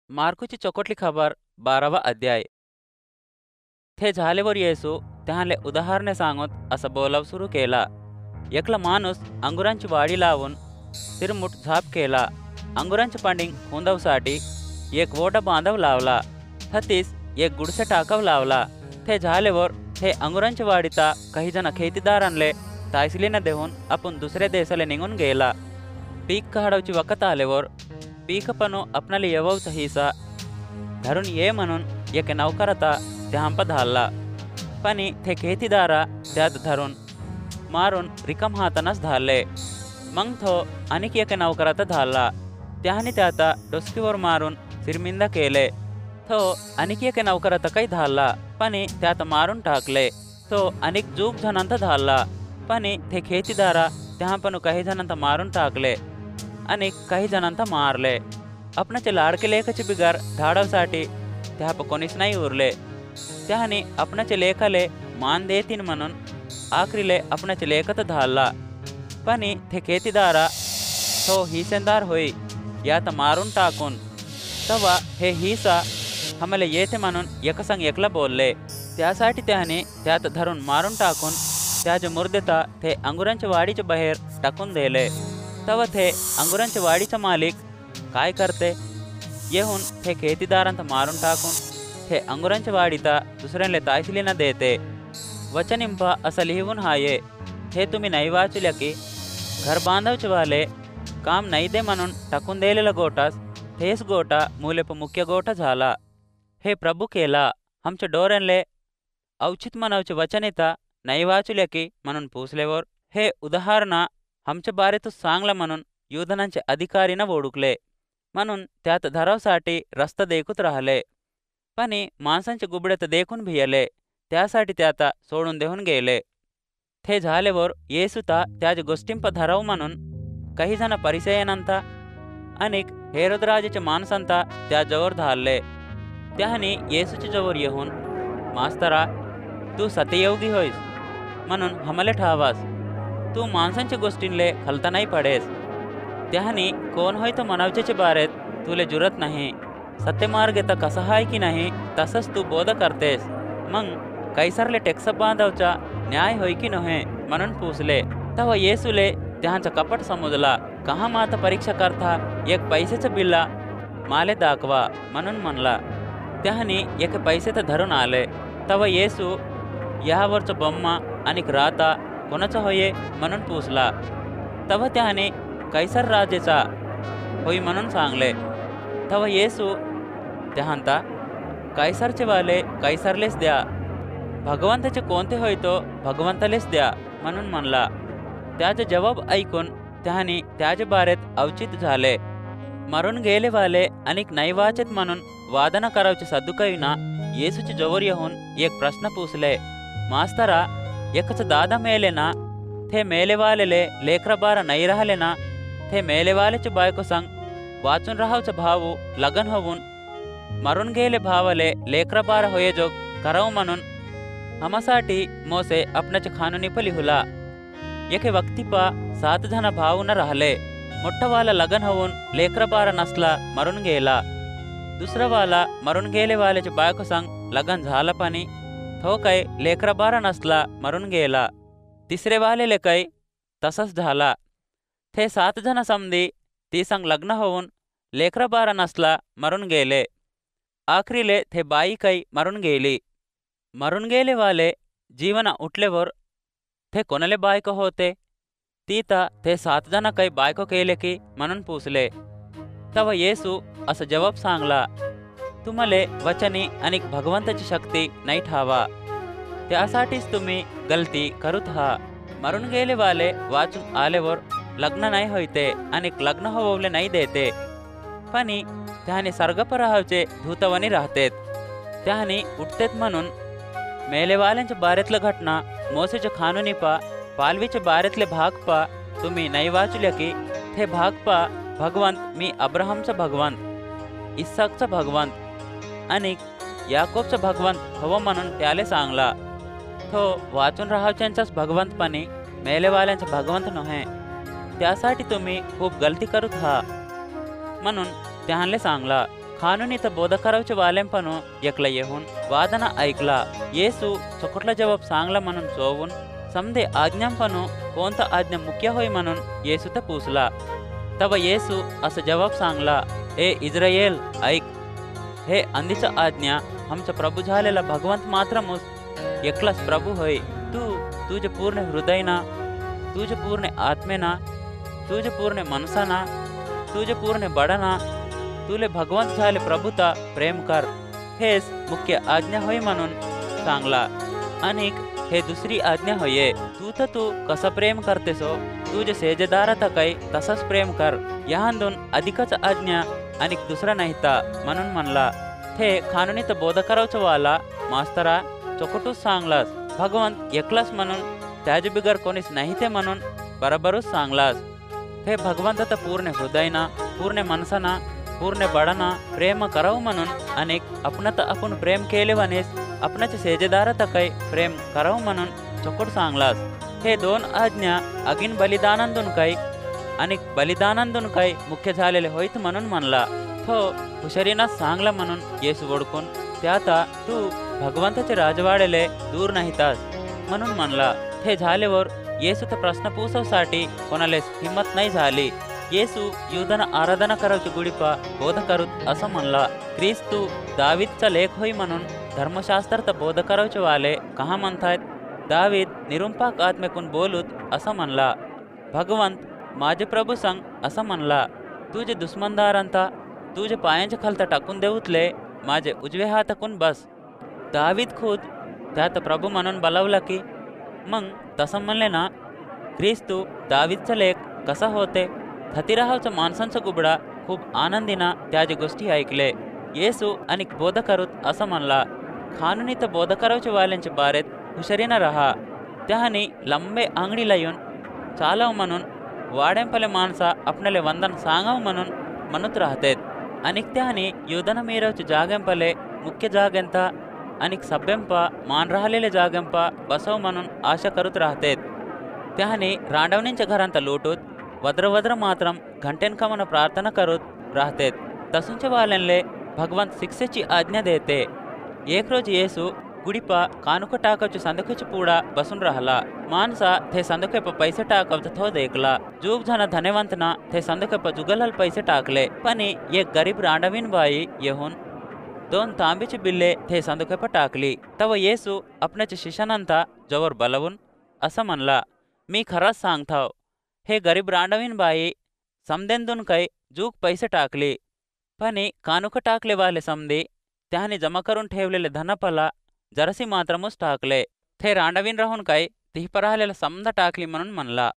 मार्कुची चोकोटली खबर 12वा अध्याय. ते झाल्यावर येसू त्याले उदाहरणे सांगत असं बोलाव सुरू केला. एकला माणूस अंगुरांची वाडी लावून तिरमुट झाप केला. अंगुरांची पांडिंग हुंदवसाठी एक वोटा बांधव लावला. थतीस एक गुडसे टाकव लावला. ते झाल्यावर ते अंगुरांची वाडीता काही जण खेतीदारांले तायसलीनं देऊन आपण दुसऱ्या देशाला निघून गेला. पीक काढावची वखत आल्यावर पीक पणू आपणाला येवचा हिसा धरून ये म्हणून एक नौकरता त्या हंप धाडला. पण ते खेतीदारा त्यात धरून मारून रिकम हातानच धाडले. मग तो आणखी एक नौकरात धाडला. त्याने त्याता डोसकीवर मारून सिरमिंद केले. तो आणखी एक नौकरात काही धाडला पण त्यात मारून टाकले. तो अनेक जूक जणांत धाडला पण ते खेतीदारा त्या पण काही जणांत मारून टाकले आणि काही जणांत मारले. आपणाचे लाडके लेखाचे बिगार धाडवसाठी त्या कोणीच नाही उरले. त्याने आपणाचे लेखाले मान देतीन म्हणून आखरीले आपणाचे लेखत धाडला. पण ते खेतीदारा तो हिसेंदार होई यात मारून टाकून तवा हे हिसा आम्हाला येते म्हणून एकसंग एकला बोलले. त्यासाठी त्याने त्यात धरून मारून टाकून त्याचे मुर्देता ते अंगुरांच्या वाडीच्या बाहेर टाकून दिले. तव ते अंगुरांच्या वाडीचा मालिक काय करते येऊन ते खेतीदारांत मारून टाकून ते अंगुरांच्या वाडीता दुसऱ्यांना तायसिलीना देते. वचनिंप असं लिहून हाये. हे तुम्ही नाही वाचल्या की घर बांधवचे वाले काम नाही दे म्हणून टाकून दिलेला गोटास तेच गोटा मूलेप मुख्य गोटा झाला. हे प्रभू केला आमच्या डोऱ्यांले औचित म्हणावचे वचन येता नाही वाचल्या की म्हणून पूसल्यावर हे उदाहरणा आमच्या बारेतच सांगला म्हणून युधनांचे अधिकारीनं ओळखले म्हणून त्यात धरावसाठी रस्ता देखूत राहिले. पण माणसांचे गुबडेत देखून भियले त्यासाठी त्याता सोडून देऊन गेले. ते झाल्यावर येसुता त्याच गोष्टींप धराव म्हणून काही जण परिचयानंता अनेक हेरोदराजाच्या माणसांता त्या जवळ धाडले. त्याने येसूच्या जवळ येऊन मास्तरा तू सत्ययोगी होईस म्हणून हमले ठावास. तू माणसांच्या गोष्टींले खलता नाही पडेस. त्याने कोण होय तो मनावच्याचे बारेत तुले जुरत नाही. सत्यमार्ग तर कसा हाय की नाही तसंच तू बोध करतेस. मग कैसरले टेक्स बांधवचा न्याय होय की नव्हे म्हणून पूसले. तेव्हा येसूले त्यांचा कपट समजला. कहा मात परीक्षा करता एक पैसेचं बिल्ला माले दाखवा म्हणून म्हणला. त्याने एक पैसे तर धरून आले. तेव्हा येसू यावरचं बम्मा आणि राता कोणाचा होये म्हणून पूसला. तेव्हा त्याने कैसर राजेचा होई म्हणून सांगले. तेव्हा येसू त्याहंता कैसरचे वाले कैसरलेच द्या, भगवंताचे कोणते होय तो भगवंतालेच द्या म्हणून म्हणला. त्याचा जवाब ऐकून त्याने त्याच्या बारेत औचित झाले. मरून गेले वाले अनेक नाही वाचत म्हणून वादना करावचे सद्दुकईना येसूच्या जवळ येऊन एक प्रश्न पूसले. मास्तरा एकच दादा मेले ना ते मेलेवालेले लेकरा बारा नाही राहिले ना. ते मेलेवालेचे बायको संग वाचून राहावचं भाऊ लग्न होऊन मरून गेले भावाले लेकरा बारा होये जोग कराव म्हणून आम्हासाठी मोसे आपणाचे खानुनी लिहुला. एके वक्तीपा 7 जण भाऊ न राहिले. मोठ्ठावाला लग्न होऊन लेकरा बारा नसला मरून गेला. दुसरावाला मरून गेले वाल्याच्या बायको संग लग्न झाला पाणी तो काही लेकरा बारा नसला मरून गेला. तिसरे वालेले काही तसंच झाला. ते 7 जण समधी ती संग लग्न होऊन लेकरा बारा नसला मरून गेले. आखरीले ते बाई काही मरून गेली. मरून गेले वाले जीवना उठल्यावर ते कोणाले बायको होते ती तर ते 7 जण काही बायको केले की म्हणून पूसले. तेव्हा येसू असं जवाब सांगला. तुम्हाला वचनी आणि भगवंताची शक्ती नाही ठावा त्यासाठीच तुम्ही गलती करूत हा. मरून गेले वाले वाचून आल्यावर लग्न नाही होते आणि लग्न होवले नाही देते. पण त्याने सर्गप राहावचे धूतवनी राहतेत. त्याने उठतेत म्हणून मेलेवाल्यांच्या बारेतलं घटना मोसेच्या खानुनी पा पालवीच्या बारेतले भाग पा तुम्ही नाही वाचल्या की ते भाग पा भगवंत मी अब्राहमचा भगवंत इसाकचा भगवंत आणि याकोबचा भगवंत हवं म्हणून त्याले सांगला. तो वाचून राहावच्यांचाच भगवंतपणी मेलेवाल्यांचा भगवंत नव्हे. त्यासाठी तुम्ही खूप गलती करत हा म्हणून त्याने सांगला. खानुनीत बोधकरावचे वालें पण एकला येऊन वादना ऐकला. येसू चोकटला जवाब सांगला म्हणून चोवून समदे आज्ञां पण कोणता आज्ञा मुख्य होय म्हणून येसू ते पूसला. तवा येसू असं जवाब सांगला, ए इस्राയേल ऐक, हे अंदीचा आज्ञा आमचा प्रभू झालेला भगवंत मात्रमुच एकलाच प्रभू होय. तू तुझे पूर्ण हृदयना, तुझे पूर्ण आत्मेना, तुझे पूर्ण मनसाना, तुझे पूर्ण बडना तुले भगवंत झाले प्रभुता प्रेम कर. हेच मुख्य आज्ञा होय म्हणून सांगला. अनेक हे दुसरी आज्ञा होये, तू कसं प्रेम करतेसो तुझे सेजेदाराता काही तसंच प्रेम कर. याहांदून अधिकच आज्ञा आणि दुसरा नाहीता म्हणून म्हणला. थे खानुनीत बोधकरावचं वाला मास्तरा चोकटूच सांगलास, भगवंत एकलाच म्हणून त्याज बिगर कोणीच नाही ते म्हणून बरोबरच सांगलास. हे भगवंत पूर्ण हृदयना, पूर्ण मनसाना, पूर्ण बडना प्रेम करावं म्हणून अनेक आपणत आपण प्रेम केले वनेस आपणाच्या सेजेदारात काही प्रेम करावं म्हणून चोकट सांगलास. हे दोन आज्ञा अगिन बलिदानांतून काही आणि बलिदानांतून काही मुख्य झालेले होईत म्हणून म्हणला. तो हुशारीनाच सांगला म्हणून येसू ओळखून त्याता तू भगवंताचे राजवाडेले दूर नाहीतास म्हणून म्हणला. ते झाल्यावर येसू ते प्रश्न पूसवसाठी कोणाला हिंमत नाही झाली. येसू युधाना आराधना करावची गुडीपा बोध करूत असं म्हणला. ख्रिस्तू दावीदचा लेख होई म्हणून धर्मशास्त्रात बोध करावचे वाले कहा म्हणतायत. दावीद निरुंपाक आत्मेकून बोलूत असं म्हणला. भगवंत माझे प्रभू सांग असं म्हणला, तुझे दुश्मनदारांता तुझे पायांच्या खालता टाकून देऊतले माझे उजवे हाताकून बस. दावीद खुद त्यात प्रभू म्हणून बोलावला की मग तसं म्हणले ना. ख्रिस्तू दावीदचा लेख कसा होते. थतिराहावचा माणसांचा गुबडा खूप आनंदीना त्याची गोष्टी ऐकले. येसू आणि बोध करूत असं म्हणला. खानुनीत बोध करावचे वाल्यांच्या बारेत हुशारीनं रहा. त्याहानी लंबे आंगडीला येऊन चालव म्हणून वाड्यांपले माणसा आपणाले वंदन सांगाव म्हणून म्हणत राहतेत. आणि त्याहानी युद्धन मीरवच्या जागेंपले मुख्य जागेंत आणि सभ्यंप मान राहिलेले जागेंप बसव म्हणून आशा करूत राहतेत. त्याहानी रांडवणींच्या घरांत लोटूत वद्र मात्रम घंटेनकमन प्रार्थना करूत राहतेत. तसूंच्या वाल्यांले भगवंत शिक्षेची आज्ञा देते. एक रोज येसू गुडीपा कानुक टाकवचे संदुकाचे पूडा बसून राहला. माणसा ते संदुकेप पैसे टाकवचं तो देखला. जूग जण धनेवंतना ते संदुकेप जुगलल पैसे टाकले. पण एक गरीब रांडवीन बाई येऊन 2 तांबीची बिल्ले ते संदुकेप टाकली. तव येसू आपणाच्या शिष्यानंता जवळ बलवून असं म्हणला, मी खरंच सांगताव, हे गरीब रांडवीन बाई समदेंदून काही जूग पैसे टाकली. पण कानुक टाकले वाले समधी त्याने जमा करून ठेवलेले धनपला जरसी मात्रमुच टाकले. ते रांडवीन राहून काही तिहप राहिलेला समजा टाकली म्हणून म्हणला.